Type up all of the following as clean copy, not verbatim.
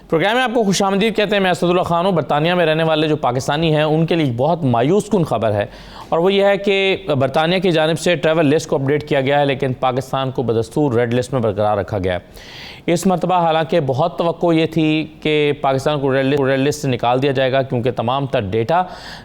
Programme میں آپ کو خوش آمدید کہتے ہیں. میں اسد اللہ خان ہوں. برطانیہ میں رہنے والے جو پاکستانی ہیں ان کے لیے بہت مایوس کن خبر ہے، اور وہ یہ ہے کہ برطانیہ کی جانب سے ٹریول لسٹ کو اپڈیٹ کیا گیا ہے، لیکن پاکستان کو بدستور ریڈ لسٹ میں برقرار رکھا گیا ہے. اس مرتبہ حالانکہ بہت توقع یہ تھی کہ پاکستان کو ریڈ لسٹ سے نکال دیا جائے گا، کیونکہ تمام تر ڈیٹا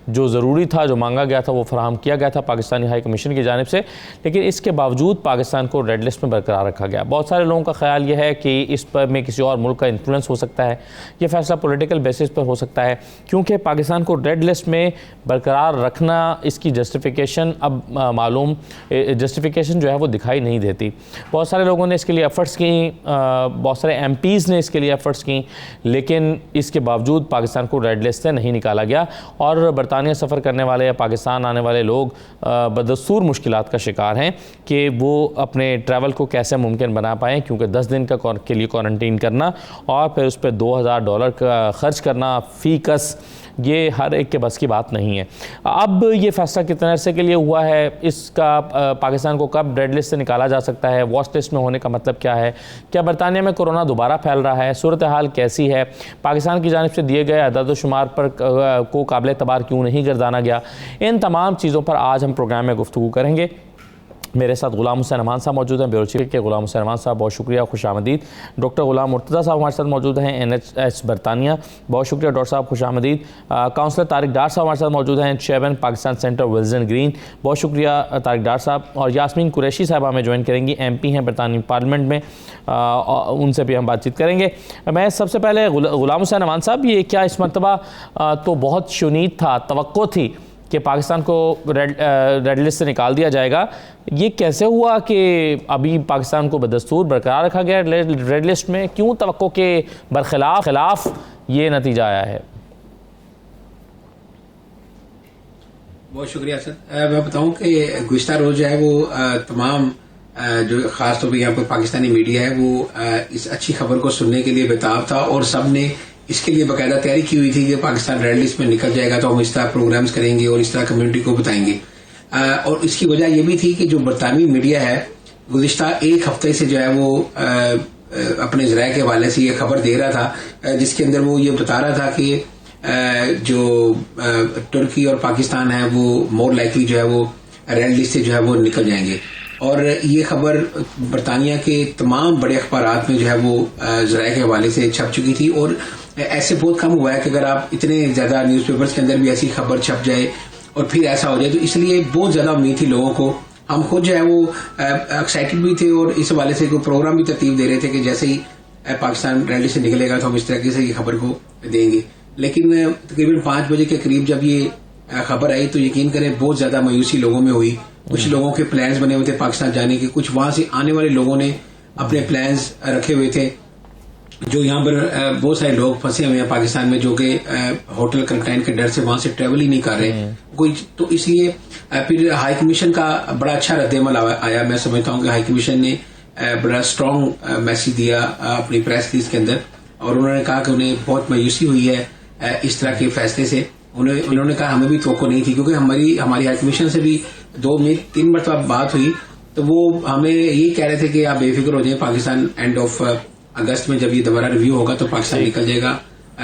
جو ضروری تھا، جو مانگا گیا تھا، وہ فراہم کیا گیا تھا پاکستانی ہائی کمیشن کی جانب سے، لیکن اس کے باوجود پاکستان کو ریڈ لسٹ میں برقرار رکھا گیا. بہت سارے لوگوں کا خیال یہ ہے کہ اس پر میں کسی اور ملک کا انفلوئنس ہو سکتا ہے، یہ فیصلہ پولیٹیکل بیسس پر ہو سکتا ہے، کیونکہ پاکستان کو ریڈ لسٹ میں برقرار رکھنا اس کی جسٹیفیکیشن اب معلوم جسٹیفیکیشن جو ہے وہ دکھائی نہیں دیتی. بہت سارے لوگوں نے اس کے لیے ایفرٹس کی، بہت سارے ایم پیز نے اس کے لیے ایفرٹس کی، لیکن اس کے باوجود پاکستان کو ریڈ لسٹ سے نہیں نکالا گیا، اور برطانیہ سفر کرنے والے یا پاکستان آنے والے لوگ بدستور مشکلات کا شکار ہیں کہ وہ اپنے ٹریول کو کیسے ممکن بنا پائیں، کیونکہ 10 دن کے لیے کوارنٹین کرنا اور پھر اس پہ $2000 کا خرچ کرنا فی کس، یہ ہر ایک کے بس کی بات نہیں ہے. اب یہ فیصلہ کتنے عرصے کے لیے ہوا ہے، اس کا پاکستان کو کب ریڈ لسٹ سے نکالا جا سکتا ہے، واچ لسٹ میں ہونے کا مطلب کیا ہے، کیا برطانیہ میں کورونا دوبارہ پھیل رہا ہے، صورتحال کیسی ہے، پاکستان کی جانب سے دیے گئے اعداد و شمار پر کو قابل اعتبار کیوں نہیں گردانا گیا، ان تمام چیزوں پر آج ہم پروگرام میں گفتگو کریں گے. میرے ساتھ غلام حسین امان صاحب موجود ہیں، بیورو چیف کے. غلام حسین امان صاحب بہت شکریہ، خوش آمدید. ڈاکٹر غلام مرتضیٰ صاحب ہمارے ساتھ موجود ہیں، NHS برطانیہ. بہت شکریہ ڈاکٹر صاحب، خوش آمدید. کاؤنسلر طارق ڈار صاحب ہمارے ساتھ موجود ہیں، چیئرمین پاکستان سینٹر ولزن گرین. بہت شکریہ طارق ڈار صاحب. اور یاسمین قریشی صاحبہ ہمیں جوائن کریں گی، MP ہیں برطانوی پارلیمنٹ میں، ان سے بھی ہم بات چیت کریں گے. میں سب سے پہلے غلام حسین امان صاحب، یہ کیا اس مرتبہ تو بہت شنید تھا، توقع تھی کہ پاکستان کو ریڈ لسٹ سے نکال دیا جائے گا، یہ کیسے ہوا کہ ابھی پاکستان کو بدستور برقرار رکھا گیا ریڈ لسٹ میں؟ کیوں توقع کے برخلاف یہ نتیجہ آیا ہے؟ بہت شکریہ سر. میں بتاؤں کہ گزشتہ روز جو ہے وہ تمام جو خاص طور پہ یہاں پر پاکستانی میڈیا ہے وہ اس اچھی خبر کو سننے کے لیے بےتاب تھا، اور سب نے اس کے لیے باقاعدہ تیاری کی ہوئی تھی کہ پاکستان ریڈ لسٹ میں نکل جائے گا تو ہم اس طرح پروگرامز کریں گے اور اس طرح کمیونٹی کو بتائیں گے. اور اس کی وجہ یہ بھی تھی کہ جو برطانوی میڈیا ہے گزشتہ ایک ہفتے سے جو ہے وہ اپنے ذرائع کے حوالے سے یہ خبر دے رہا تھا، جس کے اندر وہ یہ بتا رہا تھا کہ جو ترکی اور پاکستان ہے وہ مور لائکلی جو ہے وہ ریڈ لسٹ سے جو ہے وہ نکل جائیں گے. اور یہ خبر برطانیہ کے تمام بڑے اخبارات میں جو ہے وہ ذرائع کے حوالے سے چھپ چکی تھی، اور ایسے بہت کم ہوا ہے کہ اگر آپ اتنے زیادہ نیوز پیپرز کے اندر بھی ایسی خبر چھپ جائے اور پھر ایسا ہو جائے، تو اس لیے بہت زیادہ امید تھی لوگوں کو. ہم خود جو ہے وہ ایکسائٹڈ بھی تھے اور اس حوالے سے کوئی پروگرام بھی ترتیب دے رہے تھے کہ جیسے ہی پاکستان ریڈ لسٹ سے نکلے گا تو ہم اس طریقے سے یہ خبر کو دیں گے. لیکن تقریباً 5 بجے کے قریب جب یہ خبر آئی تو یقین کریں بہت زیادہ مایوسی لوگوں میں ہوئی. کچھ لوگوں کے پلانز بنے ہوئے تھے پاکستان جانے کے، کچھ وہاں سے آنے والے لوگوں نے اپنے پلانز رکھے ہوئے تھے. جو یہاں پر بہت سارے لوگ پھنسے ہوئے ہیں پاکستان میں، جو کہ ہوٹل کرنٹائن کے ڈر سے وہاں سے ٹریول ہی نہیں کر رہے کوئی. تو اس لیے پھر ہائی کمیشن کا بڑا اچھا رد عمل آیا. میں سمجھتا ہوں کہ ہائی کمیشن نے بڑا اسٹرانگ میسج دیا اپنی پریس ریلیز کے اندر، اور انہوں نے کہا کہ انہیں بہت مایوسی ہوئی ہے اس طرح کے فیصلے سے. انہوں نے کہا ہمیں بھی توقع نہیں تھی، کیونکہ ہماری ہائی کمیشن سے بھی 2-3 مرتبہ بات ہوئی تو وہ ہمیں یہی کہہ رہے تھے کہ آپ بے فکر ہو جائیں، پاکستان اینڈ آف اگست میں جب یہ دوبارہ ریویو ہوگا تو پاکستان نکل جائے گا.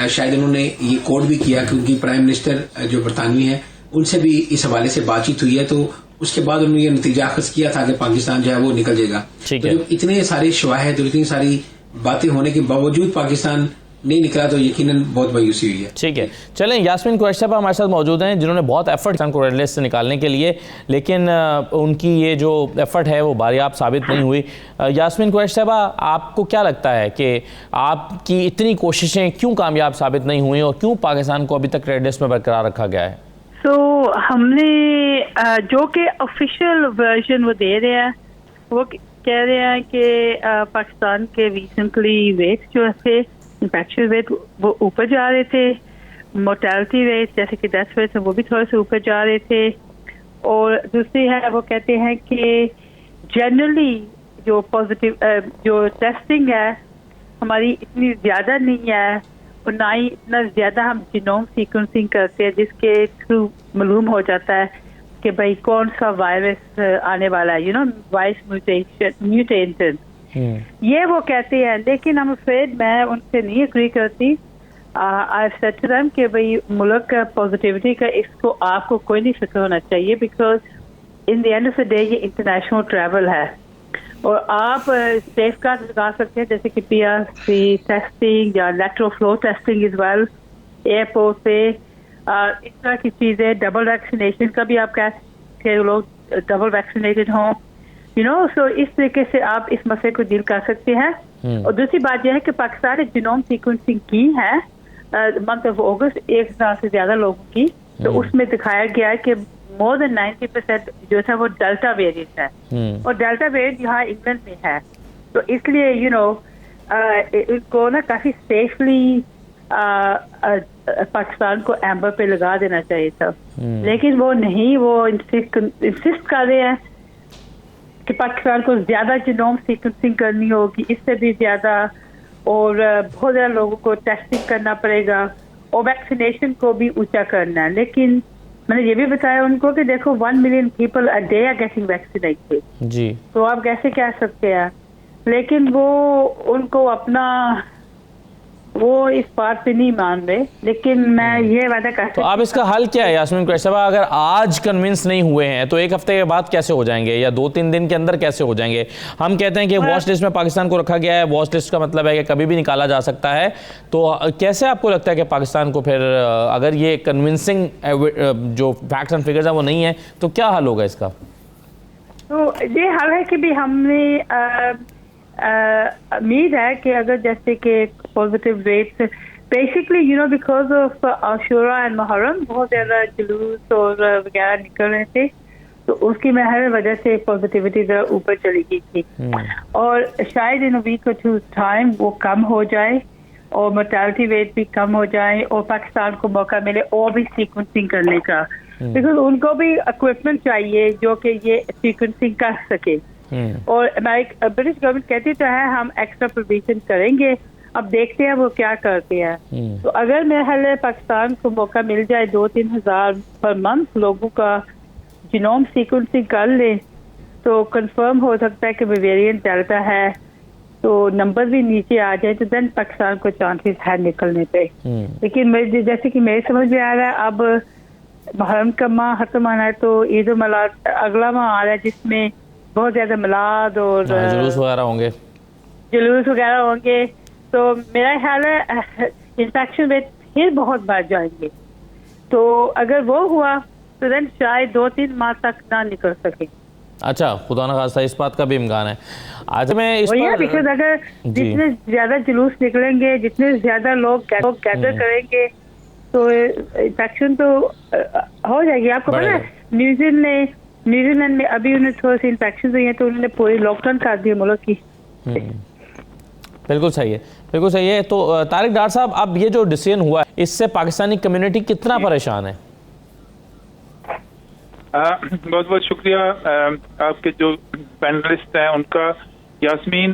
شاید انہوں نے یہ کوڈ بھی کیا کیونکہ پرائم منسٹر جو برطانوی ہیں ان سے بھی اس حوالے سے بات چیت ہوئی ہے، تو اس کے بعد انہوں نے یہ نتیجہ اخذ کیا تھا کہ پاکستان جو ہے وہ نکل جائے گا. تو جب اتنے سارے شواہد اور اتنی ساری باتیں ہونے کے باوجود پاکستان نہیں نکلا تو یقیناً بہت مایوسی ہوئی ہے. ٹھیک ہے، چلیں یاسمین قریشی صاحب ہمارے ساتھ موجود ہیں جنہوں نے بہت ایفرٹ کو ریڈ لسٹ سے نکالنے کے لیے، لیکن ان کی یہ جو ایفرٹ ہے وہ باریاب ثابت نہیں ہوئی. یاسمین قریشی صاحبہ، آپ کو کیا لگتا ہے کہ آپ کی اتنی کوششیں کیوں کامیاب ثابت نہیں ہوئیں اور کیوں پاکستان کو ابھی تک ریڈ لسٹ میں برقرار رکھا گیا ہے؟ ہم نے جو کہ آفیشیل ورژن وہ دے رہے ہیں، وہ کہہ رہے ہیں کہ پاکستان کے ریسنٹلی ریٹ جو تھے انفیکشن ریٹ وہ اوپر جا رہے تھے، مورٹیلٹی ریٹ جیسے کہ ڈیتھ ریٹ وہ بھی تھوڑے سے اوپر جا رہے تھے. اور دوسری ہے وہ کہتے ہیں کہ جنرلی جو پازیٹیو جو ٹیسٹنگ ہے ہماری اتنی زیادہ نہیں ہے، اور نہ ہی اتنا زیادہ ہم جینوم سیکوینسنگ کرتے ہیں جس کے تھرو معلوم ہو جاتا ہے کہ بھائی کون سا وائرس آنے والا ہے، وائرس میوٹیشن. یہ وہ کہتے ہیں. لیکن I'm afraid میں ان سے نہیں اگری کرتی. I've said to them کہ بھئی ملک کا پازیٹیوٹی کا اس کو آپ کو کوئی نہیں فکر ہونا چاہیے, because in the end of the day یہ انٹرنیشنل ٹریول ہے, اور آپ سیف گارڈ لگا سکتے ہیں جیسے کہ PRC ٹیسٹنگ یا lateral flow testing as well airport پہ, اس طرح کی چیزیں. ڈبل ویکسینیشن کا بھی آپ کہ لوگ ڈبل ویکسینیٹڈ ہوں, سو اس طریقے سے آپ اس مسئلے کو ڈیل کر سکتے ہیں. اور دوسری بات یہ ہے کہ پاکستان نے جینوم سیکوینسنگ کی ہے منتھ آف اگست 1,000 سے زیادہ لوگوں کی, تو اس میں دکھایا گیا ہے کہ مور دین 90% جو تھا وہ ڈیلٹا ویریئنٹ ہے, اور ڈیلٹا ویریئنٹ یہاں انگلینڈ میں ہے. تو اس لیے ان کو نا کافی سیفلی پاکستان کو ایمبر پہ لگا دینا چاہیے تھا, لیکن وہ نہیں, وہ انسسٹ کر رہے ہیں کہ پاکستان کو زیادہ جینوم سیکوینسنگ کرنی ہوگی, اس سے بھی زیادہ, اور بہت زیادہ لوگوں کو ٹیسٹنگ کرنا پڑے گا, اور ویکسینیشن کو بھی اونچا کرنا ہے. لیکن میں نے یہ بھی بتایا ان کو کہ دیکھو 1 million people a day are getting vaccinated, جی, تو آپ کیسے کہہ سکتے ہیں. لیکن وہ ان کو اپنا وہ اس بات پہ نہیں مان رہے, لیکن میں یہ وعدہ کر تو اب اس کا حل کیا ہے یاسمین قریشی صاحبہ؟ اگر آج کنونس نہیں ہوئے ہیں تو ایک ہفتے کے بعد کیسے ہو جائیں گے, یا 2-3 دن کے اندر کیسے ہو جائیں گے؟ ہم کہتے ہیں کہ واچ لسٹ میں پاکستان کو رکھا گیا ہے, واچ لسٹ کا مطلب ہے کہ کبھی بھی نکالا جا سکتا ہے. تو کیسے آپ کو لگتا ہے کہ پاکستان کو پھر اگر یہ کنونسنگ جو فیکٹس اینڈ فگرز ہیں وہ نہیں ہیں تو کیا حل ہوگا اس کا؟ تو یہ حل ہے کہ بھی ہم نے امید ہے کہ اگر جیسے کہ positive rates basically because of عاشورہ اینڈ محرم بہت زیادہ جلوس اور وغیرہ نکل رہے تھے, تو اس کی محض وجہ سے پازیٹیوٹی ذرا اوپر چلی گئی تھی, اور شاید ان ویک اور 2 ٹائم وہ کم ہو جائے اور mortality ریٹ بھی کم ہو جائے, اور پاکستان کو موقع ملے اور بھی سیکوینسنگ کرنے کا, بیکاز ان کو بھی اکوپمنٹ چاہیے جو کہ یہ سیکوینسنگ کر سکے. اور برٹش گورنمنٹ کہتی تو ہے ہم ایکسٹرا پروویژن کریں گے, اب دیکھتے ہیں وہ کیا کرتے ہیں. تو اگر محل پاکستان کو موقع مل جائے 2-3 ہزار پر منتھ لوگوں کا جینوم سیکوینسنگ کر لے, تو کنفرم ہو سکتا ہے کہ ویریئنٹ ڈیلٹا ہے, تو نمبر بھی نیچے آ جائے, تو دین پاکستان کو چانسز ہے نکلنے پہ. لیکن جیسے کہ میرے سمجھ میں آ رہا ہے اب محرم کا ماہ ختم آنا ہے, تو عید الملاد اگلا ماہ آ رہا ہے جس میں بہت زیادہ میلاد اور جلوس وغیرہ ہوں گے, تو میرا خیال ہے انفیکشن ریٹ پھر بہت بڑھ جائیں گے. تو اگر وہ ہوا تو دین شاید 2-3 ماہ تک نہ نکل سکے. اچھا, خدا نہ خواستہ اس بات کا بھی امکان ہے. آج میں اس پر اگر جتنے زیادہ جلوس نکلیں گے, جتنے زیادہ لوگ گیدر کریں گے, تو انفیکشن تو ہو جائے گی. آپ کو پتا ہے نیوزی لینڈ میں ابھی انہیں تھوڑی سی انفیکشن ہوئی ہیں تو انہوں نے پوری لاک ڈاؤن کر دی ملک کی. بالکل صحیح ہے, بالکل صحیح ہے. تو طارق ڈار صاحب, اب یہ جو ڈیسیژن ہوا ہے اس سے پاکستانی کمیونٹی کتنا پریشان ہے؟ بہت بہت شکریہ آپ کے جو پینلسٹ ہیں ان کا. یاسمین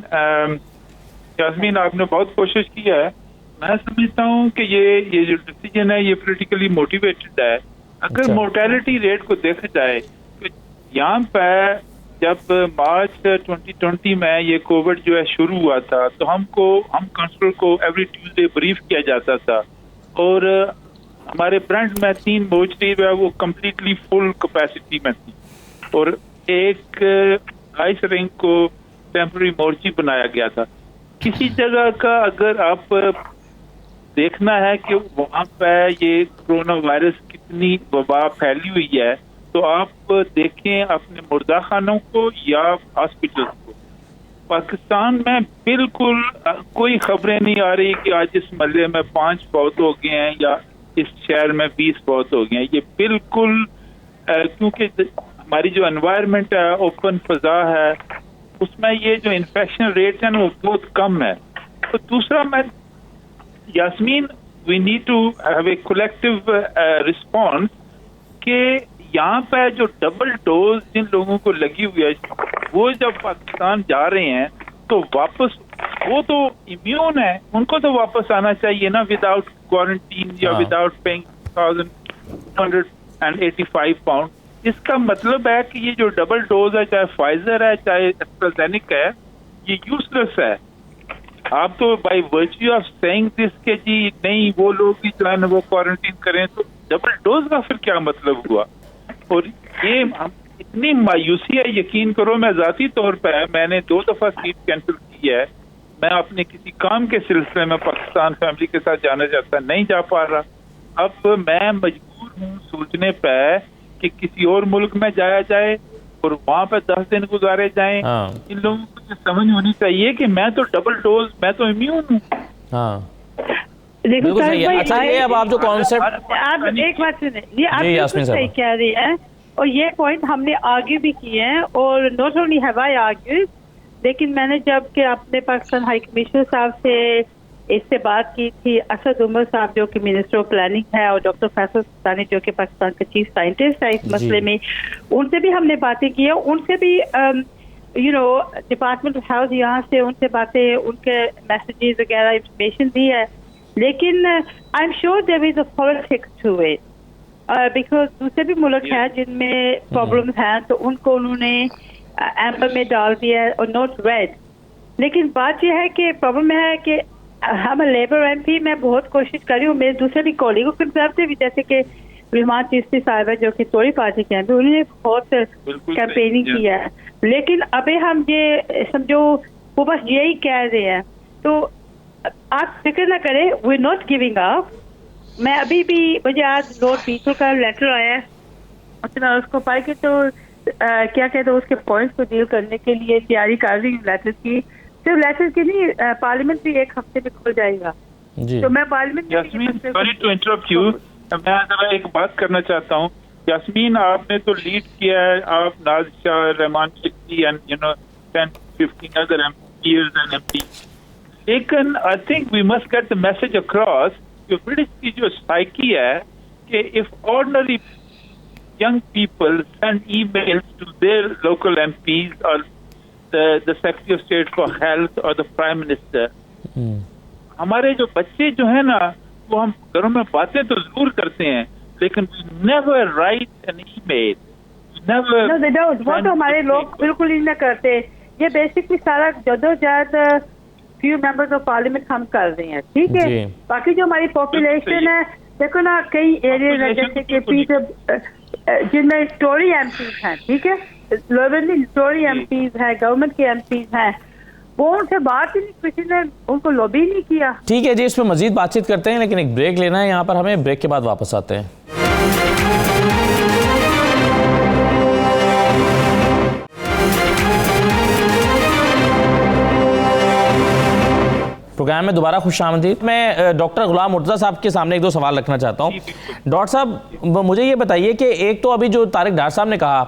آپ نے بہت کوشش کی ہے. میں سمجھتا ہوں کہ یہ جو ڈیسیژن ہے یہ پولیٹیکلی موٹیویٹڈ ہے. اگر مورٹیلٹی ریٹ کو دیکھا جائے تو یہاں پہ جب مارچ 2020 میں یہ کووڈ جو ہے شروع ہوا تھا تو ہم کونسلر کو ایوری ٹیوزڈے بریف کیا جاتا تھا, اور ہمارے برانڈ میں 3 موچری ہے وہ کمپلیٹلی فل کیپیسٹی میں تھی, اور ایک آئس رنگ کو ٹیمپرری مورچی بنایا گیا تھا. کسی جگہ کا اگر آپ دیکھنا ہے کہ وہاں پہ یہ کرونا وائرس کتنی وبا پھیلی ہوئی ہے تو آپ دیکھیں اپنے مردہ خانوں کو یا ہاسپٹل کو. پاکستان میں بالکل کوئی خبریں نہیں آ رہی کہ آج اس محلے میں 5 فوت ہو گئے ہیں یا اس شہر میں 20 فوت ہو گئے ہیں. یہ بالکل کیونکہ ہماری جو انوائرمنٹ ہے اوپن فضا ہے اس میں یہ جو انفیکشن ریٹ ہے وہ بہت کم ہے. تو دوسرا میں Yasmin we need to have a collective response کہ یہاں پہ جو ڈبل ڈوز جن لوگوں کو لگی ہوئی ہے وہ جب پاکستان جا رہے ہیں تو واپس وہ تو امیون ہے, ان کو تو واپس آنا چاہیے نا وداؤٹ کوارنٹین یا وداؤٹ پیئنگ 1,285 پاؤنڈ. اس کا مطلب ہے کہ یہ جو ڈبل ڈوز ہے چاہے فائزر ہے چاہے ایسٹرازینیکا ہے یہ یوزلیس ہے. آپ تو بائی ورچو آف سیئنگ دس کہ جی نہیں وہ لوگ بھی جو ہے نا وہ کوارنٹین کریں, تو ڈبل ڈوز کا پھر کیا مطلب ہوا؟ اور یہ اتنی مایوسی ہے, یقین کرو میں ذاتی طور پہ میں نے 2 دفعہ سیٹ کینسل کی ہے. میں اپنے کسی کام کے سلسلے میں پاکستان فیملی کے ساتھ جانا چاہتا, نہیں جا پا رہا. اب میں مجبور ہوں سوچنے پہ کہ کسی اور ملک میں جایا جائے اور وہاں پہ 10 دن گزارے جائیں. ان لوگوں کو یہ سمجھ ہونی چاہیے کہ میں تو ڈبل ڈوز, میں تو امیون ہوں. ہاں دیکھو بالکل صحیح ہے. اچھا یہ اب آپ جو کانسیپٹ, آپ ایک بات سنیں, یہ آپ بالکل صحیح کہہ رہی ہیں اور یہ پوائنٹ ہم نے آگے بھی کیے ہیں, اور not only have I argued, لیکن میں نے جب کہ اپنے پاکستان ہائی کمشنر صاحب سے اس سے بات کی تھی, اسد عمر صاحب جو کہ منسٹر آف پلاننگ ہے اور ڈاکٹر فیصل سلطانی جو کہ پاکستان کا چیف سائنٹسٹ ہے اس مسئلے میں, ان سے بھی ہم نے باتیں کی ہیں. ان سے بھی ڈپارٹمنٹ آف ہیلتھ یہاں سے ان سے باتیں, ان کے میسیجز وغیرہ انفارمیشن دی ہے, لیکن I am sure there is a politics to it, because دوسرے بھی ملک ہیں جن میں پرابلمس ہیں تو ان کو انہوں نے ایمبر میں ڈال دیا اور نوٹ ریڈ. لیکن بات یہ ہے کہ پرابلم ہے کہ ہم لیبر ایم پی, میں بہت کوشش کر رہی ہوں, میرے دوسرے بھی کولیگوں کنسرویٹو بھی جیسے کہ رحمان چشتی صاحب ہے جو کہ توری پارٹی کے ہیں, انہوں نے بہت کیمپیننگ کی ہے. لیکن ابھی ہم یہ سمجھو وہ بس یہی کہہ رہے ہیں, تو آپ فکر نہ کریں, وی ناٹ گیونگ اپ. میں ابھی بھی, مجھے آج لارڈ بیٹل کا لیٹر آیا ہے, میں اس کو پڑھ کے تو کیا کہتے ہیں اس کے پوائنٹس کو ڈیل کرنے کے لیے تیاری کر رہی ہوں لیٹر کی. صرف لیٹر کی نہیں, پارلیمنٹ بھی 1 ہفتے میں کھل جائے گا. تو میں parliament sorry to interrupt you, میں ذرا ایک بات کرنا چاہتا ہوں. یاسمین آپ نے تو لیڈ کیا ہے, آپ ناز شاہ, رحمان Chishti and 10-15 other MPs and MPs, لیکن I think we must get the message across کہ برٹش کی جو سائیکی ہے کہ if ordinary young people send emails to their local MPs or the Secretary of State for Health or the Prime Minister. ہمارے جو بچے جو ہیں نا وہ ہم گھروں میں باتیں تو ضرور کرتے ہیں لیکن we never write an email. No, they don't. وہ تو ہمارے لوگ بالکل ہی نہ کرتے. یہ بیسکلی سارا جدوجہد فیو ممبرز آف پارلیمنٹ ہم کر رہے ہیں, ٹھیک ہے. باقی جو ہماری پاپولیشن ہے دیکھو نا, کئی ایریاز ہیں جیسے کہ جن میں ٹوری ایم پیز ہیں, ٹھیک ہے, ٹوری ایم پیز ہیں, گورنمنٹ کے ایم پیز ہیں, وہ ان سے بات ہی نہیں, کسی نے ان کو لوبی نہیں کیا. ٹھیک ہے جی, اس پہ مزید بات چیت کرتے ہیں لیکن ایک بریک لینا ہے یہاں پر ہمیں, بریک کے بعد واپس آتے ہیں. پروگرام میں دوبارہ خوش آمدید. میں ڈاکٹر غلام مرتضیٰ صاحب کے سامنے 1-2 سوال رکھنا چاہتا ہوں. ڈاکٹر صاحب مجھے یہ بتائیے کہ ایک تو ابھی جو طارق ڈار صاحب نے کہا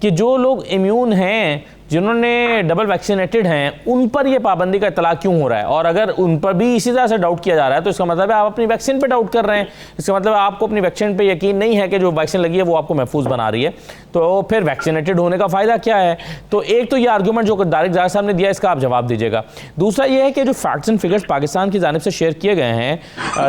کہ جو لوگ امیون ہیں, جنہوں نے ڈبل ویکسینیٹڈ ہیں, ان پر یہ پابندی کا اطلاع کیوں ہو رہا ہے, اور اگر ان پر بھی اسی طرح سے ڈاؤٹ کیا جا رہا ہے تو اس کا مطلب ہے آپ اپنی ویکسین پہ ڈاؤٹ کر رہے ہیں, اس کا مطلب ہے آپ کو اپنی ویکسین پہ یقین نہیں ہے کہ جو ویکسین لگی ہے وہ آپ کو محفوظ بنا رہی ہے, تو پھر ویکسینیٹڈ ہونے کا فائدہ کیا ہے. تو ایک تو یہ آرگومنٹ جو طارق ڈار صاحب نے دیا, اس کا آپ جواب دیجیے گا. دوسرا یہ ہے کہ جو فیکٹس اینڈ فگرز پاکستان کی جانب سے شیئر کیے گئے ہیں,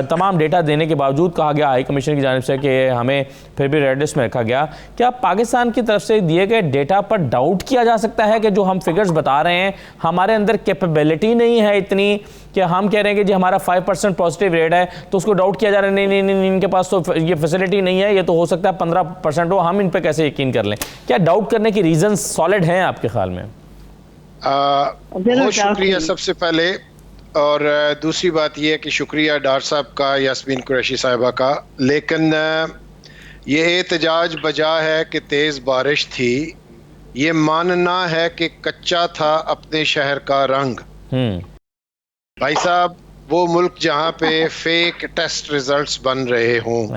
تمام ڈیٹا دینے کے باوجود کہا گیا ہائی کمیشن کی جانب سے کہ ہمیں پھر بھی ریڈ لسٹ میں رکھا گیا, کیا پاکستان کی طرف سے دیے گئے ڈیٹا پر ڈاؤٹ کیا جا سکتا ہے کہ جو ہم فگرز بتا رہے ہیں ہمارے اندر کیپیبلٹی نہیں ہے اتنی کہ ہم کہہ رہے ہیں کہ جی ہمارا 5% پازیٹیو ریٹ ہے, تو اس کو ڈاؤٹ کیا جا رہا ہے نہیں ان کے پاس تو یہ فیسلٹی نہیں ہے, یہ تو ہو سکتا ہے 15% ہو, ہم ان پہ کیسے یقین کر لیں. کیا ڈاؤٹ کرنے کی ریزنز سالڈ ہیں آپ کے خیال میں؟ بہت شکریہ سب سے پہلے, اور دوسری بات یہ ہے کہ شکریہ ڈار صاحب کا, یاسمین قریشی صاحبہ کا. لیکن یہ احتجاج بجا ہے کہ تیز بارش تھی, یہ ماننا ہے کہ کچا تھا اپنے شہر کا رنگ. بھائی صاحب, وہ ملک جہاں پہ فیک ٹیسٹ ریزلٹس بن رہے ہوں,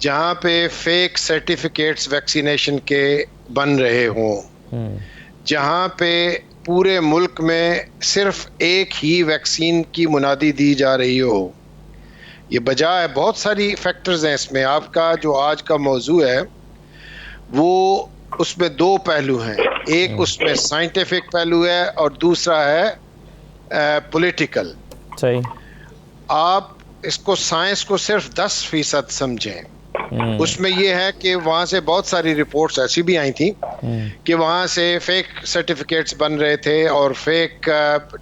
جہاں پہ فیک سرٹیفکیٹس ویکسینیشن کے بن رہے ہوں, جہاں پہ پورے ملک میں صرف ایک ہی ویکسین کی منادی دی جا رہی ہو, یہ بجا ہے. بہت ساری فیکٹرز ہیں اس میں. آپ کا جو آج کا موضوع ہے وہ اس میں 2 پہلو ہیں, ایک اس میں سائنٹیفک پہلو ہے اور دوسرا ہے پولیٹیکل. صحیح. آپ اس کو سائنس کو صرف 10% سمجھیں. اس میں یہ ہے کہ وہاں سے بہت ساری رپورٹس ایسی بھی آئی تھیں کہ وہاں سے فیک سرٹیفکیٹس بن رہے تھے اور فیک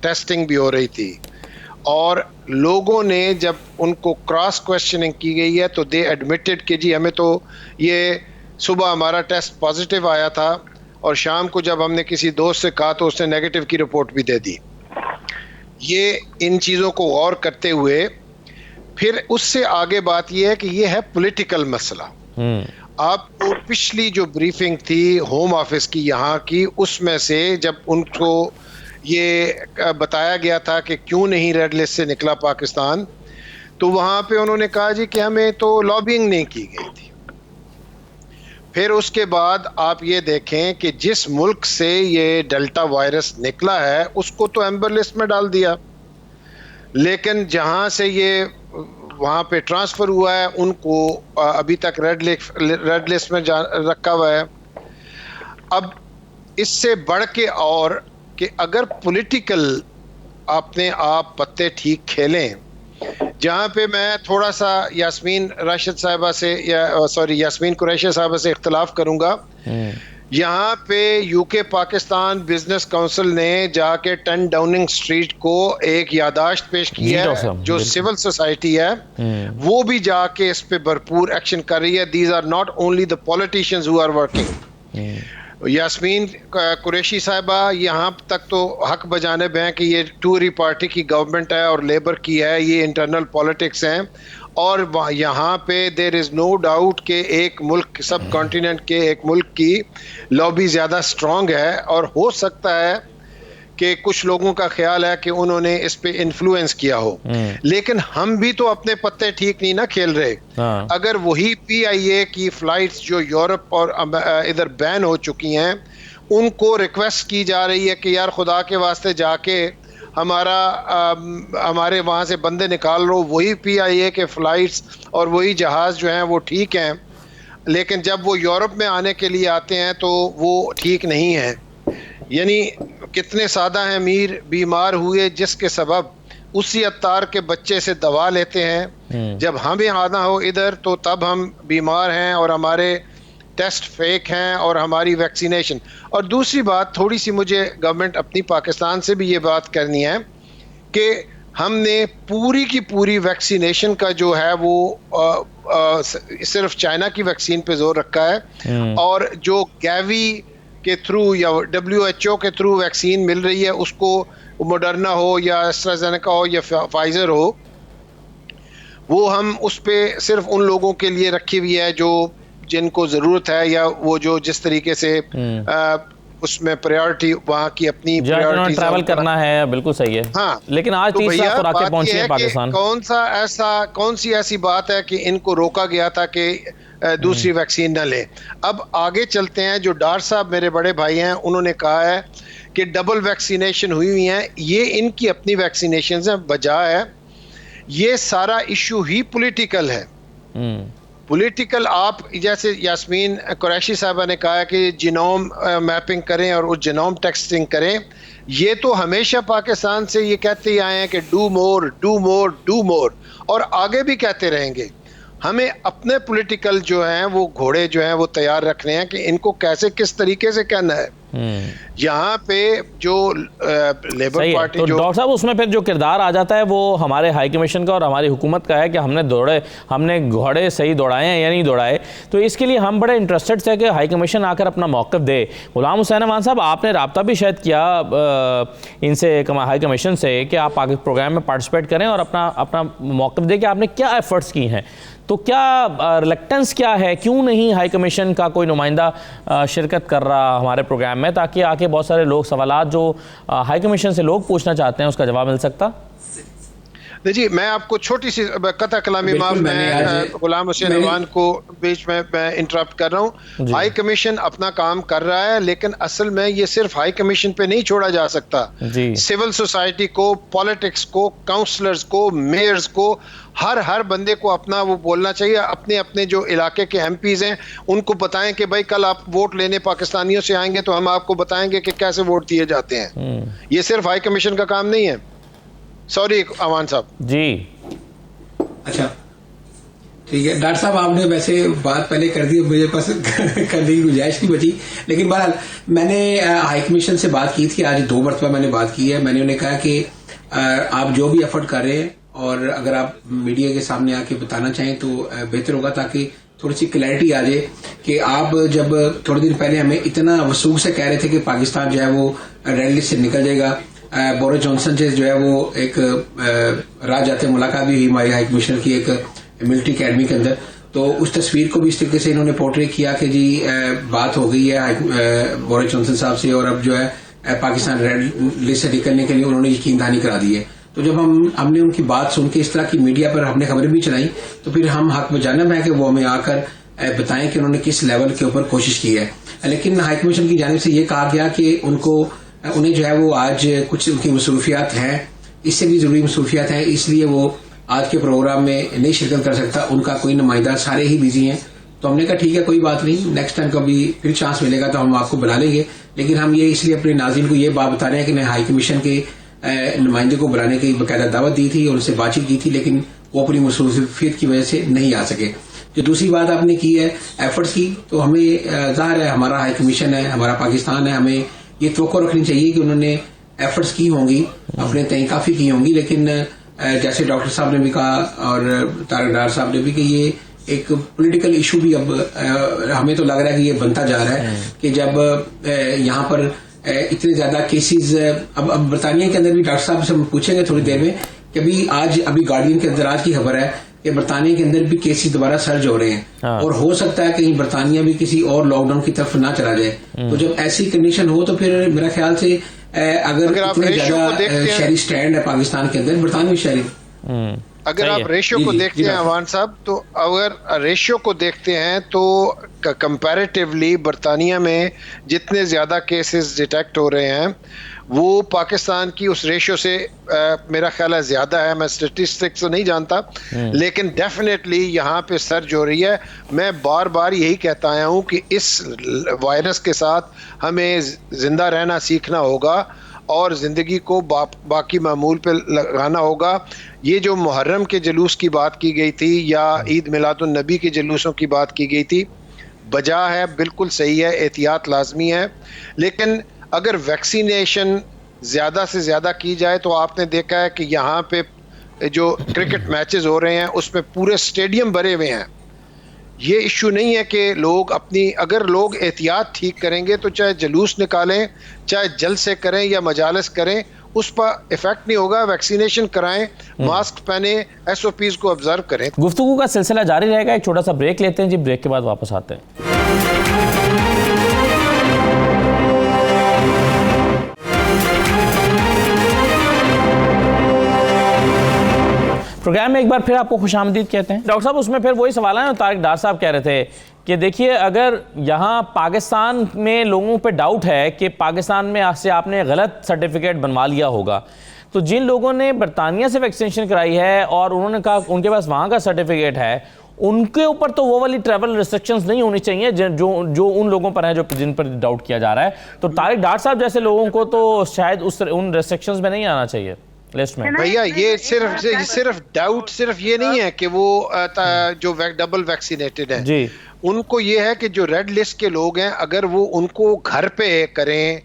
ٹیسٹنگ بھی ہو رہی تھی, اور لوگوں نے جب ان کو کراس کویسچننگ کی گئی ہے تو دے ایڈمٹڈ کہ جی ہمیں تو یہ صبح ہمارا ٹیسٹ پازیٹیو آیا تھا اور شام کو جب ہم نے کسی دوست سے کہا تو اس نے نیگیٹو کی رپورٹ بھی دے دی. یہ ان چیزوں کو غور کرتے ہوئے پھر اس سے آگے بات یہ ہے کہ یہ ہے پولیٹیکل مسئلہ. آپ کو پچھلی جو بریفنگ تھی ہوم آفس کی یہاں کی, اس میں سے جب ان کو یہ بتایا گیا تھا کہ کیوں نہیں ریڈ لسٹ سے نکلا پاکستان, تو وہاں پہ انہوں نے کہا جی کہ ہمیں تو لابینگ نہیں کی گئی تھی. پھر اس کے بعد آپ یہ دیکھیں کہ جس ملک سے یہ ڈیلٹا وائرس نکلا ہے اس کو تو ایمبر لسٹ میں ڈال دیا, لیکن جہاں سے یہ وہاں پہ ٹرانسفر ہوا ہے ان کو ابھی تک ریڈ لسٹ میں رکھا ہوا ہے. اب اس سے بڑھ کے اور کہ اگر پولیٹیکل اپنے آپ پتے ٹھیک کھیلیں, جہاں پہ میں تھوڑا سا یاسمین راشد صاحبہ سے یاسمین قریشی صاحبہ سے اختلاف کروں گا. یہاں پہ یو کے پاکستان بزنس کونسل نے جا کے 10 ڈاؤننگ اسٹریٹ کو ایک یادداشت پیش کی ہے, جو سول سوسائٹی ہے وہ بھی جا کے اس پہ بھرپور ایکشن کر رہی ہے. These are not only the politicians who are working. Yasmin Qureshi صاحبہ یہاں تک تو حق بجانب ہیں کہ یہ ٹوری پارٹی کی گورنمنٹ ہے اور لیبر کی ہے, یہ انٹرنل پالیٹکس ہیں, اور یہاں پہ دیر از نو ڈاؤٹ کہ ایک ملک سب کانٹیننٹ کے ایک ملک کی لابی زیادہ اسٹرانگ ہے, اور ہو سکتا ہے کہ کچھ لوگوں کا خیال ہے کہ انہوں نے اس پہ انفلوئنس کیا ہو, لیکن ہم بھی تو اپنے پتے ٹھیک نہیں نہ کھیل رہے. اگر وہی پی آئی اے کی فلائٹس جو یورپ اور ادھر بین ہو چکی ہیں ان کو ریکویسٹ کی جا رہی ہے کہ یار خدا کے واسطے جا کے ہمارے وہاں سے بندے نکال لو, وہی پی آئی اے کے فلائٹس اور وہی جہاز جو ہیں وہ ٹھیک ہیں, لیکن جب وہ یورپ میں آنے کے لیے آتے ہیں تو وہ ٹھیک نہیں ہیں. یعنی کتنے سادہ ہیں میر بیمار ہوئے جس کے سبب اسی عطار کے بچے سے دوا لیتے ہیں, جب ہمیں آنا ہو ادھر تو تب ہم بیمار ہیں اور ہمارے ٹیسٹ فیک ہیں اور ہماری ویکسینیشن. اور دوسری بات تھوڑی سی مجھے گورنمنٹ اپنی پاکستان سے بھی یہ بات کرنی ہے کہ ہم نے پوری کی پوری ویکسینیشن کا جو ہے وہ صرف چائنا کی ویکسین پہ زور رکھا ہے, اور جو گیوی کے تھرو یا WHO کے تھرو ویکسین مل رہی ہے اس کو موڈرنا ہو یا ایسٹرازینیکا ہو یا فائزر ہو, وہ ہم اس پہ صرف ان لوگوں کے لیے رکھی ہوئی ہے جو جن کو ضرورت ہے, یا وہ جو جس طریقے سے اس میں پریورٹی وہاں کی اپنی پریورٹی ٹریول کرنا ہے. بالکل صحیح ہے. ہاں, لیکن آج 30 لاکھ خوراکیں پہنچی ہیں پاکستان. کون سی ایسی بات ہے کہ ان کو روکا گیا تھا کہ دوسری ویکسین نہ لیں. اب آگے چلتے ہیں. جو ڈار صاحب میرے بڑے بھائی ہیں انہوں نے کہا ہے کہ ڈبل ویکسینیشن ہوئی ہیں, یہ ان کی اپنی ویکسینیشن ہے, وجہ ہے یہ سارا ایشو ہی پولیٹیکل ہے. پولیٹیکل, آپ جیسے یاسمین قریشی صاحبہ نے کہا کہ جینوم میپنگ کریں اور اس جینوم ٹیسٹنگ کریں, یہ تو ہمیشہ پاکستان سے یہ کہتے ہی آئے ہیں کہ do more do more do more, اور آگے بھی کہتے رہیں گے. ہمیں اپنے پولیٹیکل جو ہیں وہ گھوڑے جو ہیں وہ تیار رکھنے ہیں کہ ان کو کیسے کس طریقے سے کہنا ہے. یہاں پہ جو لیبر پارٹی جو ڈاکٹر صاحب اس میں پھر جو کردار آ جاتا ہے وہ ہمارے ہائی کمیشن کا اور ہماری حکومت کا ہے کہ ہم نے گھوڑے صحیح دوڑائے ہیں یا نہیں دوڑائے. تو اس کے لیے ہم بڑے انٹرسٹڈ تھے کہ ہائی کمیشن آ کر اپنا موقف دے. غلام حسین امان صاحب, آپ نے رابطہ بھی شاید کیا ان سے, ہائی کمیشن سے, کہ آپ پروگرام میں پارٹیسپیٹ کریں اور اپنا موقف دیں کہ آپ نے کیا ایفرٹس کی ہیں. تو کیا ریلیکٹنس کیا ہے, کیوں نہیں ہائی کمیشن کا کوئی نمائندہ شرکت کر رہا ہمارے پروگرام میں, تاکہ آکے بہت سارے لوگ سوالات جو ہائی کمیشن سے لوگ پوچھنا چاہتے ہیں اس کا جواب مل سکتا؟ جی میں آپ کو چھوٹی سی قطع کلامی معاف, میں غلام حسین امان کو بیچ میں انٹرپٹ کر رہا ہوں. ہائی کمیشن اپنا کام کر رہا ہے, لیکن اصل میں یہ صرف ہائی کمیشن پہ نہیں چھوڑا جا سکتا. سول سوسائٹی کو, پالیٹکس کو, کاؤنسلرز کو, میئرز کو, ہر بندے کو اپنا وہ بولنا چاہیے. اپنے جو علاقے کے ایم پیز ہیں ان کو بتائیں کہ بھائی کل آپ ووٹ لینے پاکستانیوں سے آئیں گے تو ہم آپ کو بتائیں گے کہ کیسے ووٹ دیے جاتے ہیں. یہ صرف ہائی کمیشن کا کام نہیں ہے. سوری امان صاحب. جی اچھا, ٹھیک ہے ڈاکٹر صاحب آپ نے ویسے بات پہلے کر دی, مجھے پاس کرنے کی گنجائش نہیں بچی, لیکن بہرحال میں نے ہائی کمیشن سے بات کی تھی, آج 2 مرتبہ میں نے بات کی ہے. میں نے انہیں کہا کہ آپ جو بھی ایفرٹ کر رہے ہیں اور اگر آپ میڈیا کے سامنے آ کے بتانا چاہیں تو بہتر ہوگا, تاکہ تھوڑی سی کلیئرٹی آ جائے کہ آپ جب تھوڑے دن پہلے ہمیں اتنا وسوخ سے کہہ رہے تھے کہ پاکستان جو ہے وہ ریڈ لسٹ سے نکل جائے گا, بورس جانسن سے جو ہے وہ ایک رات جاتے ملاقات بھی ہوئی ہماری ہائی کمیشنر کی ایک ملٹری اکیڈمی کے اندر, تو اس تصویر کو بھی اس طریقے سے انہوں نے پورٹریٹ کیا کہ جی بات ہو گئی ہے بورس جانسن صاحب سے, اور اب جو ہے پاکستان ریڈ لسٹ سے نکلنے کے لیے انہوں نے یقین دہانی کرا دی ہے. تو جب ہم نے ان کی بات سن کے اس طرح کی میڈیا پر ہم نے خبریں بھی چلائی, تو پھر ہم حق میں جانب ہے کہ وہ ہمیں آ کر بتائیں کہ انہوں نے کس لیول کے اوپر کوشش کی ہے. لیکن ہائی کمیشن کی جانب سے یہ کہا گیا کہ انہیں جو ہے وہ آج کچھ ان کی مصروفیات ہیں, اس سے بھی ضروری مصروفیات ہیں, اس لیے وہ آج کے پروگرام میں نہیں شرکت کر سکتا, ان کا کوئی نمائندہ, سارے ہی بزی ہیں. تو ہم نے کہا ٹھیک ہے کوئی بات نہیں, نیکسٹ ٹائم کبھی پھر چانس ملے گا تو ہم آپ کو بلا لیں گے. لیکن ہم یہ اس لیے اپنے ناظرین کو یہ بات بتا رہے ہیں کہ میں ہائی کمیشن کے نمائندے کو بلانے کی باقاعدہ دعوت دی تھی اور ان سے بات چیت کی تھی, لیکن وہ اپنی مصروفیت کی وجہ سے نہیں آ سکے. جو دوسری بات آپ نے کی ہے ایفرٹس کی, تو ہمیں ظاہر ہے ہمارا ہائی کمیشن ہے, ہمارا پاکستان ہے, ہمیں یہ توقع رکھنی چاہیے کہ انہوں نے ایفرٹس کی ہوں گی, اپنے تئیں کافی کی ہوں گی. لیکن جیسے ڈاکٹر صاحب نے بھی کہا اور طارق ڈار صاحب نے بھی کہ یہ ایک پولیٹیکل ایشو بھی اب ہمیں تو لگ رہا ہے کہ یہ بنتا جا رہا ہے کہ جب یہاں پر اتنے زیادہ کیسز, اب برطانیہ کے اندر بھی ڈاکٹر صاحب سے ہم پوچھیں گے تھوڑی دیر میں کہ ابھی گارڈین کے اندر آج کی خبر ہے کہ برطانیہ کے اندر بھی کیسز دوبارہ سرج ہو رہے ہیں, اور ہو سکتا ہے کہیں برطانیہ بھی کسی اور لاک ڈاؤن کی طرف نہ چلا جائے. تو جب ایسی کنڈیشن ہو تو پھر میرا خیال سے اگر اتنے زیادہ شہری سٹینڈ ہے پاکستان کے اندر, برطانوی شہری, اگر آپ ریشیو کو دیکھتے ہیں عوان صاحب, تو اگر ریشیو کو دیکھتے ہیں تو کمپیریٹیولی برطانیہ میں جتنے زیادہ کیسز ڈیٹیکٹ ہو رہے ہیں وہ پاکستان کی اس ریشیو سے میرا خیال ہے زیادہ ہے. میں اسٹیٹسٹکس تو نہیں جانتا, لیکن ڈیفینیٹلی یہاں پہ سرج ہو رہی ہے. میں بار بار یہی کہتا آیا ہوں کہ اس وائرس کے ساتھ ہمیں زندہ رہنا سیکھنا ہوگا اور زندگی کو باقی معمول پہ لگانا ہوگا. یہ جو محرم کے جلوس کی بات کی گئی تھی یا عید میلاد النبی کے جلوسوں کی بات کی گئی تھی, بجا ہے, بالکل صحیح ہے, احتیاط لازمی ہے, لیکن اگر ویکسینیشن زیادہ سے زیادہ کی جائے تو آپ نے دیکھا ہے کہ یہاں پہ جو کرکٹ میچز ہو رہے ہیں اس میں پورے اسٹیڈیم بھرے ہوئے ہیں. یہ ایشو نہیں ہے کہ اگر لوگ احتیاط ٹھیک کریں گے تو چاہے جلوس نکالیں, چاہے جلسے کریں یا مجالس کریں, اس پر افیکٹ نہیں ہوگا. ویکسینیشن کرائیں, ماسک پہنیں, ایس او پیز کو آبزرو کریں. گفتگو کا سلسلہ جاری رہے گا, ایک چھوٹا سا بریک لیتے ہیں جی, بریک کے بعد واپس آتے ہیں. پروگرام میں ایک بار پھر آپ کو خوش آمدید کہتے ہیں. ڈاکٹر صاحب اس میں پھر وہی سوال ہے, طارق ڈار صاحب کہہ رہے تھے کہ دیکھیے اگر یہاں پاکستان میں لوگوں پہ ڈاؤٹ ہے کہ پاکستان میں سے آپ نے غلط سرٹیفکیٹ بنوا لیا ہوگا, تو جن لوگوں نے برطانیہ سے ویکسینیشن کرائی ہے اور انہوں نے کہا ان کے پاس وہاں کا سرٹیفکیٹ ہے, ان کے اوپر تو وہ والی ٹریول ریسٹرکشنز نہیں ہونی چاہیے جو ان لوگوں پر ہیں جن پر ڈاؤٹ کیا جا رہا ہے. تو طارق ڈار صاحب جیسے لوگوں کو تو شاید ان ریسٹرکشنز میں نہیں آنا چاہیے لسٹ میں. بھیا یہ صرف ڈاؤٹ صرف یہ نہیں ہے کہ وہ جو ڈبل ویکسینیٹڈ ہیں جی, ان کو یہ ہے کہ جو ریڈ لسٹ کے لوگ ہیں اگر وہ ان کو گھر پہ کریں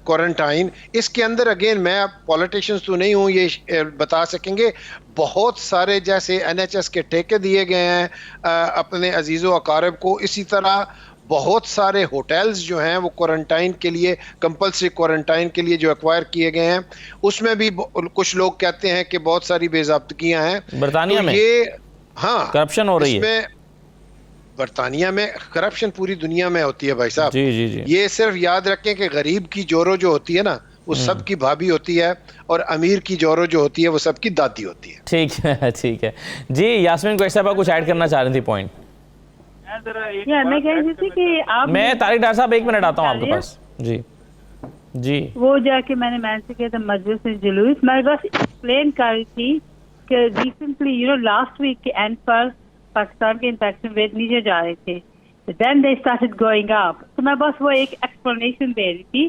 کوارنٹائن, اس کے اندر اگین میں پولیٹیشینز تو نہیں ہوں, یہ بتا سکیں گے بہت سارے جیسے NHS کے ٹھیکے دیے گئے ہیں اپنے عزیز و اقارب کو, اسی طرح بہت سارے ہوٹلز جو ہیں وہ کوارنٹائن کے لیے, کمپلسری کوارنٹائن کے لیے جو ایکوائر کیے گئے ہیں, اس میں بھی کچھ لوگ کہتے ہیں کہ بہت ساری بے ضابطگیاں ہیں برطانیہ میں. یہ ہاں کرپشن ہو رہی ہے برطانیہ میں. کرپشن پوری دنیا میں ہوتی ہے بھائی صاحب. جی جی جی, یہ صرف یاد رکھیں کہ غریب کی جورو جو ہوتی ہے نا وہ سب کی بھابھی ہوتی ہے, اور امیر کی جورو جو ہوتی ہے وہ سب کی دادی ہوتی ہے. ٹھیک ہے ٹھیک ہے جی. یاسمین کوئی صاحبہ کچھ ایڈ کرنا چاہ رہی تھی پوائنٹ. میں کہہ رہی تھی کہ آپ, میں طارق ڈار صاحب 1 منٹ آتا ہوں آپ کے پاس. جی جی, وہ جا کے میں نے سے کیا تھا مجلس سے جلوس, میں بس ایکسپلین کر رہی تھی کہ ریسنٹلی لاسٹ ویک کے اینڈ پر پاکستان کے انفیکشن ریٹ نیچے جا رہے تھے, دین دے اسٹارٹڈ گوئنگ اپ. تو میں بس وہ ایک ایکسپلینیشن دے رہی تھی.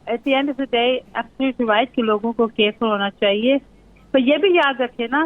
At the end of the day absolutely right کہ لوگوں کو کیئرفل ہونا چاہیے, پر یہ بھی یاد رکھے نا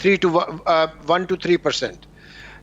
1 to 3%.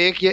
1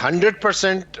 100%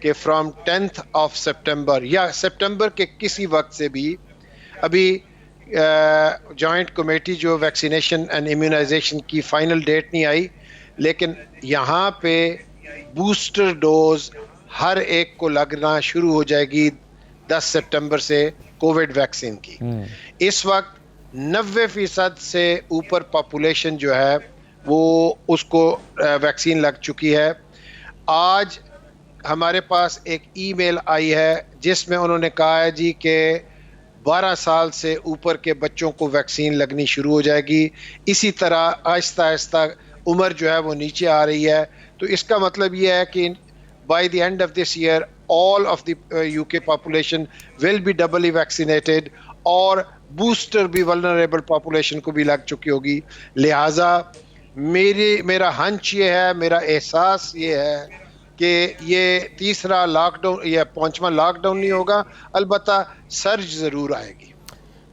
کہ فرام 10th آف سپٹمبر یا سپٹمبر کے کسی وقت سے بھی، ابھی جوائنٹ کمیٹی جو ویکسینیشن اینڈ امیونائزیشن کی فائنل ڈیٹ نہیں آئی، لیکن یہاں پہ بوسٹر ڈوز ہر ایک کو لگنا شروع ہو جائے گی 10 سپٹمبر سے کووڈ ویکسین کی۔ اس وقت 90% سے اوپر پاپولیشن جو ہے وہ اس کو ویکسین لگ چکی ہے۔ آج ہمارے پاس ایک ای میل آئی ہے جس میں انہوں نے کہا ہے جی کہ 12 سال سے اوپر کے بچوں کو ویکسین لگنی شروع ہو جائے گی، اسی طرح آہستہ آہستہ عمر جو ہے وہ نیچے آ رہی ہے۔ تو اس کا مطلب یہ ہے کہ by the end of this year all of the UK population will be doubly vaccinated اور بوسٹر بھی vulnerable population کو بھی لگ چکی ہوگی۔ لہٰذا میرا ہنچ یہ ہے، میرا احساس یہ ہے کہ یہ تیسرا لاک ڈاؤن یا 5واں لاک ڈاؤن نہیں ہوگا، البتہ سرج ضرور آئے گی۔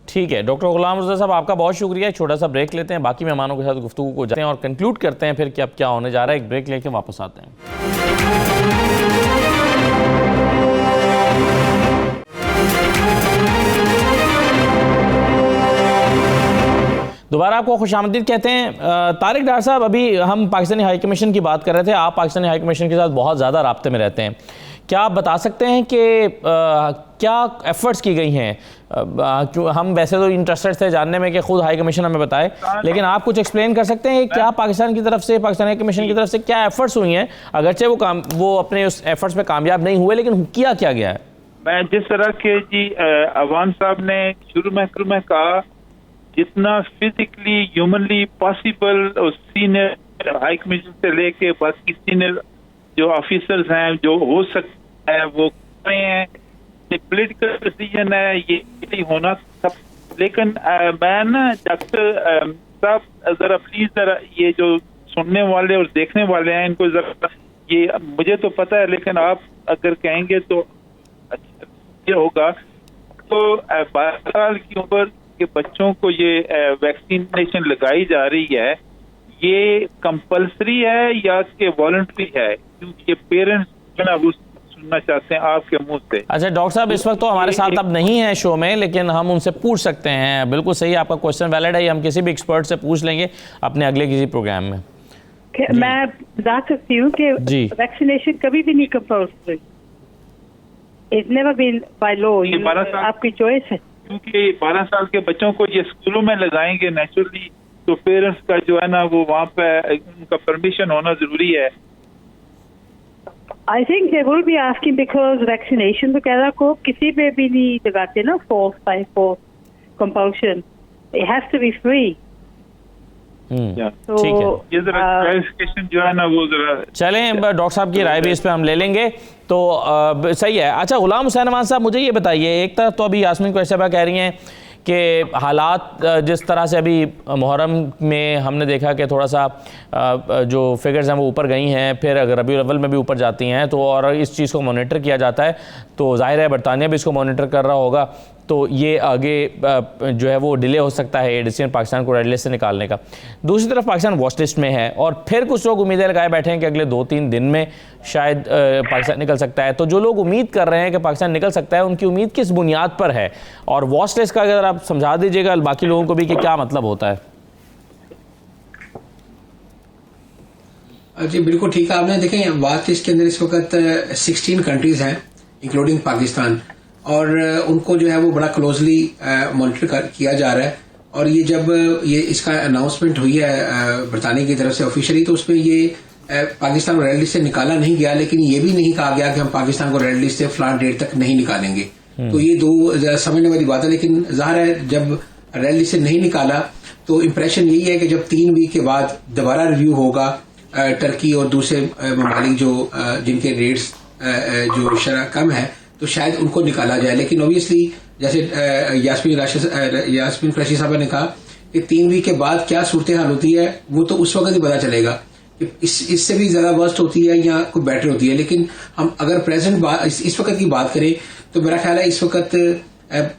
ٹھیک ہے ڈاکٹر غلام رضا صاحب، آپ کا بہت شکریہ۔ چھوٹا سا بریک لیتے ہیں، باقی مہمانوں کے ساتھ گفتگو کو جاتے ہیں اور کنکلوڈ کرتے ہیں پھر کہ اب کیا ہونے جا رہا ہے۔ ایک بریک لے کے واپس آتے ہیں۔ دوبارہ آپ کو خوش آمدید کہتے ہیں۔ طارق ڈار صاحب، ابھی ہم پاکستانی ہائی کمیشن کی بات کر رہے تھے، آپ پاکستانی ہائی کمیشن کے ساتھ بہت زیادہ رابطے میں رہتے ہیں، کیا آپ بتا سکتے ہیں کہ کیا ایفرٹس کی گئی ہیں؟ ہم ویسے تو انٹرسٹڈ تھے جاننے میں کہ خود ہائی کمیشن ہمیں بتائے، لیکن آپ کچھ ایکسپلین کر سکتے ہیں کہ کیا پاکستان کی طرف سے، پاکستانی ہائی کمیشن کی طرف سے کیا ایفرٹس ہوئی ہیں؟ اگرچہ وہ اپنے اس ایفرٹس میں کامیاب نہیں ہوئے، لیکن کیا گیا ہے؟ میں جس طرح کہ جی عوام صاحب نے شروع میں کہا، جتنا physically humanly possible senior high commission سے لے کے باقی سینئر جو آفیسرز ہیں جو ہو سکتا ہے وہ کر رہے ہیں۔ پولیٹیکل ڈیسیژن ہے، یہ ہونا تھا، لیکن میں نا ڈاکٹر صاحب ذرا پلیز ذرا یہ جو سننے والے اور دیکھنے والے ہیں ان کو ذرا، یہ مجھے تو پتہ ہے لیکن آپ اگر کہیں گے تو یہ ہوگا۔ تو 12 سال کی عمر کے بچوں کو یہ ویکسینیشن لگائی جا رہی ہے، یہ کمپلسری ہے یا کہ والنٹری ہے؟ کیونکہ یہ پیرنٹس جو نا وہ سننا چاہتے ہیں آپ کے منہ سے۔ اچھا ڈاکٹر صاحب، اس وقت تو ہمارے ساتھ اب نہیں ہے شو میں، لیکن ہم ان سے پوچھ سکتے ہیں۔ بالکل صحیح، آپ کا کوشچن ویلڈ ہے، ہم کسی بھی ایکسپرٹ سے پوچھ لیں گے اپنے اگلے کسی پروگرام میں۔ میں بتا سکتی ہوں کہ ویکسینیشن کبھی بھی نہیں compulsory, it's never been by law, آپ کی چوائس ہے۔ کیونکہ 12 سال کے بچوں کو یہ اسکولوں میں لگائیں گے نیچرلی، تو پیرنٹس کا جو ہے نا وہ وہاں پہ ان کا پرمیشن ہونا ضروری ہے۔ I think they will be asking because vaccination وغیرہ کو کسی پہ بھی نہیں لگاتے نا force by force compulsion. It has to be free. ٹھیک ہے، یہ ذرا کلیریفیکیشن جو ہے نا وہ ذرا چلیں ڈاکٹر صاحب کی رائے بھی اس پہ ہم لے لیں گے تو صحیح ہے۔ اچھا غلام حسین امان صاحب، مجھے یہ بتائیے، ایک طرف تو ابھی یاسمین قریشی صاحبہ کہہ رہی ہیں کہ حالات جس طرح سے ابھی محرم میں ہم نے دیکھا کہ تھوڑا سا جو فگرز ہیں وہ اوپر گئی ہیں، پھر اگر ربیع الاول میں بھی اوپر جاتی ہیں تو اور اس چیز کو مانیٹر کیا جاتا ہے، تو ظاہر ہے برطانیہ بھی اس کو مانیٹر کر رہا ہوگا، تو یہ آگے جو ہے وہ ڈیلے ہو سکتا ہے ڈیسیژن پاکستان کو ریڈ لسٹ سے نکالنے کا۔ دوسری طرف پاکستان واچ لسٹ میں ہے اور پھر کچھ لوگ امیدیں لگائے بیٹھے ہیں کہ اگلے 2-3 دن میں شاید پاکستان نکل سکتا ہے۔ تو جو لوگ امید کر رہے ہیں کہ پاکستان نکل سکتا ہے، ان کی امید کس بنیاد پر ہے؟ اور واچ لسٹ کا اگر آپ سمجھا دیجیے گا باقی لوگوں کو بھی کہ کیا مطلب ہوتا ہے۔ جی بالکل ٹھیک ہے، آپ نے دیکھیں واچ لسٹ کے اندر اس وقت 16 کنٹریز ہیں انکلوڈنگ پاکستان، اور ان کو جو ہے وہ بڑا کلوزلی مانیٹر کیا جا رہا ہے۔ اور یہ جب یہ اس کا اناؤنسمنٹ ہوئی ہے برطانیہ کی طرف سے آفیشلی، تو اس میں یہ پاکستان کو ریڈ لسٹ سے نکالا نہیں گیا، لیکن یہ بھی نہیں کہا گیا کہ ہم پاکستان کو ریڈ لسٹ سے فلاں ڈیٹ تک نہیں نکالیں گے۔ تو یہ دو سمجھنے والی بات ہے، لیکن ظاہر ہے جب ریڈ لسٹ سے نہیں نکالا تو امپریشن یہی ہے کہ جب 3 ویک کے بعد دوبارہ ریویو ہوگا ٹرکی اور دوسرے ممالک جو جن کے ریٹس جو شرح کم ہے، تو شاید ان کو نکالا جائے۔ لیکن اوبیسلی جیسے یاسمین قریشی صاحبہ نے کہا کہ 3 ویک کے بعد کیا صورتحال ہوتی ہے وہ تو اس وقت ہی پتا چلے گا کہ اس سے بھی زیادہ ورسٹ ہوتی ہے یا کوئی بیٹر ہوتی ہے۔ لیکن ہم اگر پریزنٹ اس وقت کی بات کریں تو میرا خیال ہے اس وقت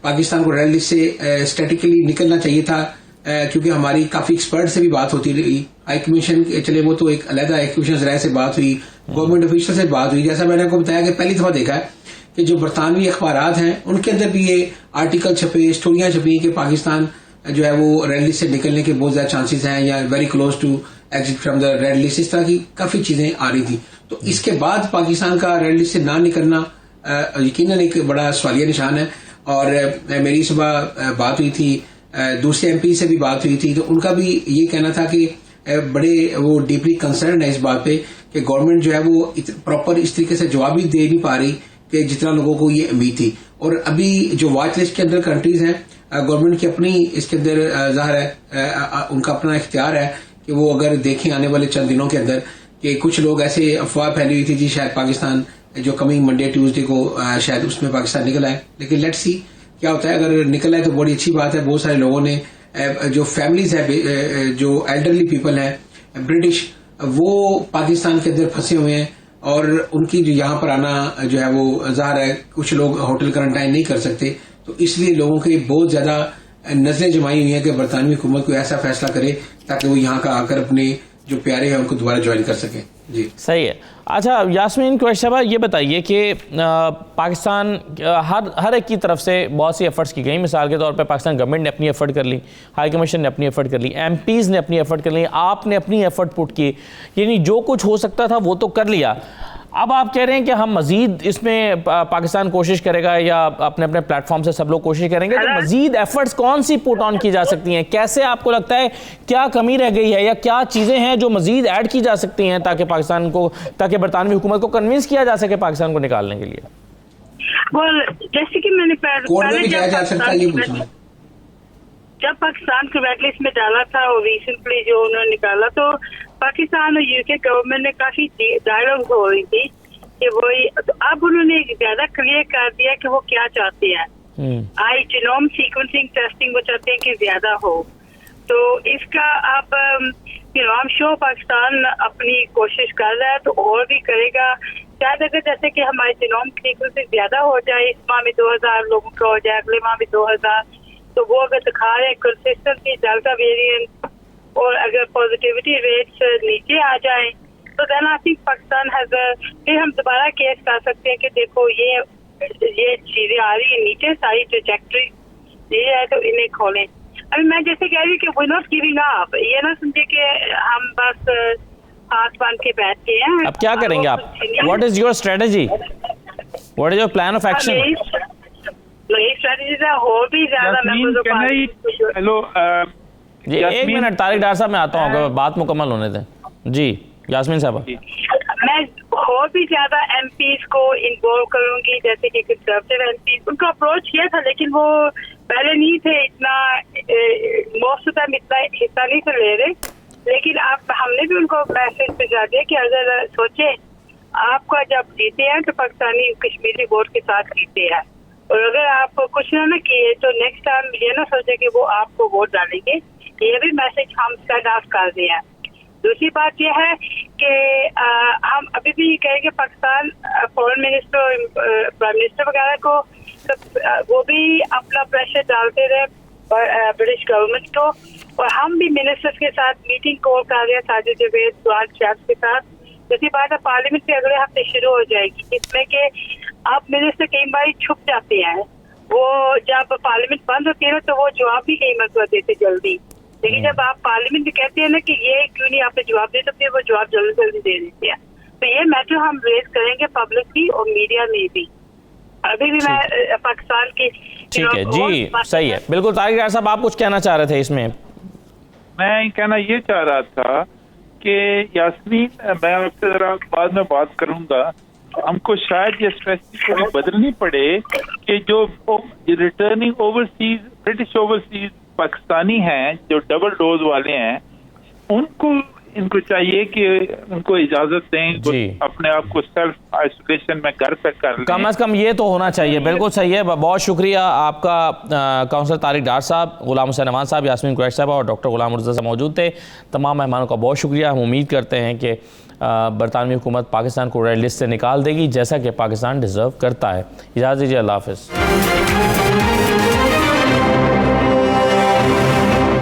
پاکستان کو ریڈ لسٹ سے اسٹیٹیکلی نکلنا چاہیے تھا کیونکہ ہماری کافی ایکسپرٹ سے بھی بات ہوتی رہی, ہائی کمیشن چلے وہ تو ایک علیحدہ ہائی کمیشن ذرائع سے بات ہوئی, گورنمنٹ آفیشل سے بات ہوئی. جیسا میں نے آپ کو بتایا کہ پہلی دفعہ دیکھا ہے کہ جو برطانوی اخبارات ہیں ان کے اندر بھی یہ آرٹیکل چھپے, اسٹوریاں چھپی کہ پاکستان جو ہے وہ ریڈ لسٹ سے نکلنے کے بہت زیادہ چانسز ہیں یا very close to exit from the red list, اس طرح کی کافی چیزیں آ رہی تھیں. تو اس کے بعد پاکستان کا ریڈ لسٹ سے نہ نکلنا یقیناً ایک بڑا سوالیہ نشان ہے. اور میری صبح بات ہوئی تھی, دوسرے ایم پی سے بھی بات ہوئی تھی, تو ان کا بھی یہ کہنا تھا کہ بڑے وہ ڈیپلی کنسرنڈ ہے اس بات پہ کہ گورنمنٹ جو ہے وہ پراپر اس طریقے سے جواب بھی دے نہیں پا رہی کہ جتنا لوگوں کو یہ امید تھی. اور ابھی جو واچ لسٹ کے اندر کنٹریز ہیں, گورنمنٹ کی اپنی اس کے اندر ظاہر ہے ان کا اپنا اختیار ہے کہ وہ اگر دیکھیں آنے والے چند دنوں کے اندر کہ کچھ لوگ ایسے افواہ پھیلی ہوئی تھی جی شاید پاکستان جو کمنگ منڈے ٹیوزڈے کو شاید اس میں پاکستان نکل آئے, لیکن لیٹس سی کیا ہوتا ہے. اگر نکل آئے تو بڑی اچھی بات ہے. بہت سارے لوگوں نے جو فیملیز ہے, جو ایلڈرلی پیپل ہیں برٹش, وہ پاکستان کے اندر پھنسے ہوئے ہیں اور ان کی جو یہاں پر آنا جو ہے وہ ظاہر ہے کچھ لوگ ہوٹل کرنٹائن نہیں کر سکتے, تو اس لیے لوگوں کی بہت زیادہ نظریں جمائی ہوئی ہیں کہ برطانوی حکومت کو ایسا فیصلہ کرے تاکہ وہ یہاں کا آ کر اپنے جو پیارے ہیں ان کو دوبارہ جوائن کر سکیں. جی صحیح ہے. اچھا یاسمین قریشی صاحبہ یہ بتائیے کہ پاکستان ہر ایک کی طرف سے بہت سی ایفرٹس کی گئیں. مثال کے طور پہ پاکستان گورنمنٹ نے اپنی ایفرٹ کر لی, ہائی کمیشن نے اپنی ایفرٹ کر لی, ایم پیز نے اپنی ایفرٹ کر لی, آپ نے اپنی ایفرٹ پٹ کی, یعنی جو کچھ ہو سکتا تھا وہ تو کر لیا. اب آپ کہہ رہے ہیں کہ ہم مزید اس میں پاکستان کوشش کرے گا یا اپنے اپنے پلیٹ فارم سے سب لوگ کوشش کریں گے, تو مزید ایفرٹس کون سی پٹ آن کی جا سکتی ہیں؟ کیسے آپ کو لگتا ہے کیا کمی رہ گئی ہے یا کیا چیزیں ہیں جو مزید ایڈ کی جا سکتی ہیں تاکہ برطانوی حکومت کو کنونس کیا جا سکے پاکستان کو نکالنے کے لیے؟ جیسے کہ میں نے جب پاکستان کو ریڈ لسٹ میں ڈالا تھا اور ریسنٹلی جو انہوں نے نکالا تو پاکستان اور یو کے گورنمنٹ میں کافی ڈائلاگ ہو رہی تھی کہ وہی, اب انہوں نے زیادہ کلیئر کر دیا کہ وہ کیا چاہتے ہیں. جینوم سیکوینسنگ ٹیسٹنگ وہ چاہتے ہیں کہ زیادہ ہو, تو اس کا اب ہم شو پاکستان اپنی کوشش کر رہا ہے تو اور بھی کرے گا. شاید اگر جیسے کہ ہمارے جینوم سیکوینسنگ زیادہ ہو جائے, اس ماہ میں 2000 لوگوں کا ہو جائے, اگلے ماہ میں 2000, تو وہ اگر دکھا رہے ہیں کنسسٹنسی ڈیلٹا ویریئنٹ اور اگر پازیٹیوٹی ریٹس نیچے آ جائیں تو دین آئی تھنک پاکستان پھر ہم دوبارہ کیس کر سکتے ہیں کہ دیکھو یہ چیزیں آ رہی ہیں نیچے, ساری ٹریجیکٹری یہ ہے تو انہیں کھولیں. ابھی میں جیسے کہہ رہی ہوں کہ وی ناٹ گیونگ اپ, یہ نہ سمجھے کہ ہم بس ہاتھ باندھ کے بیٹھ کے ہیں. اب کیا کریں گے آپ؟ What is your strategy, what is your plan of action? جی ایک منٹ طارق ڈار صاحب میں آتا ہوں, اگر بات مکمل ہونے دیں. جی یاسمین صاحبہ. میں اور بھی زیادہ ایم پیز کو انوالو کروں گی, جیسے کہ کنزرویٹو ایم پیز, ان کا اپروچ کیا تھا لیکن وہ پہلے نہیں تھے اتنا, موسٹ آف ٹائم اتنا حصہ نہیں تھے لے رہے, لیکن اب ہم نے بھی ان کو میسج بھیجا دیا کہ اگر سوچے آپ کا جب جیتے ہیں تو پاکستانی کشمیری ووٹ کے ساتھ جیتے ہیں, اور اگر آپ کچھ نہ کیے تو نیکسٹ ٹائم یہ نہ سوچے کہ وہ آپ کو ووٹ ڈالیں گے. یہ بھی میسج ہم سینڈ آف کر دیا. دوسری بات یہ ہے کہ ہم ابھی بھی کہیں گے پاکستان فورن منسٹر, پرائم منسٹر وغیرہ کو وہ بھی اپنا پریشر ڈالتے رہے برٹش گورنمنٹ کو, اور ہم بھی منسٹر کے ساتھ میٹنگ کال کر رہے ہیں ساجد جاوید, سعاد شیخ کے ساتھ. دوسری بات ہے پارلیمنٹ بھی اگلے ہفتے شروع ہو جائے گی, جس میں کہ آپ منسٹر کئی بار چھپ جاتے ہیں, وہ جب پارلیمنٹ بند ہوتی ہے نا تو وہ جواب بھی کئی مرتبہ دیتے جلدی, لیکن جب آپ پارلیمنٹ میں کہتے ہیں نا کہ یہ کیوں نہیں آپ نے جواب دے, تو پھر وہ جواب جلدی جلدی دے دیتے ہیں. تو یہ میٹر ہم ریز کریں گے پبلکلی اور میڈیا میں بھی. ابھی بھی میں پاکستان کی ٹھیک ہے. جی صحیح ہے, بالکل. طارق ڈار صاحب آپ کچھ کہنا چاہ رہے تھے اس میں؟ میں کہنا یہ چاہ رہا تھا کہ یاسمین, میں آپ سے ذرا بعد میں بات کروں گا, ہم کو شاید یہ اسٹریٹجی کو بدلنی پڑے کہ جو returning overseas British overseas Pakistani ہیں جو ڈبل ڈوز والے ہیں, ان کو چاہیے کہ ان کو اجازت دیں اپنے آپ کو سیلف آئسولیشن میں گھر پہ کر لیں. کم از کم یہ تو ہونا چاہیے. بالکل صحیح ہے. بہت شکریہ آپ کا کاؤنسلر طارق ڈار صاحب, غلام حسین امان صاحب, یاسمین قریشی صاحبہ اور ڈاکٹر غلام مرتضیٰ صاحب موجود تھے. تمام مہمانوں کا بہت شکریہ. ہم امید کرتے ہیں کہ برطانوی حکومت پاکستان کو ریڈ لسٹ سے نکال دے گی جیسا کہ پاکستان ڈیزرو کرتا ہے. اجازت دیجیے, اللہ حافظ.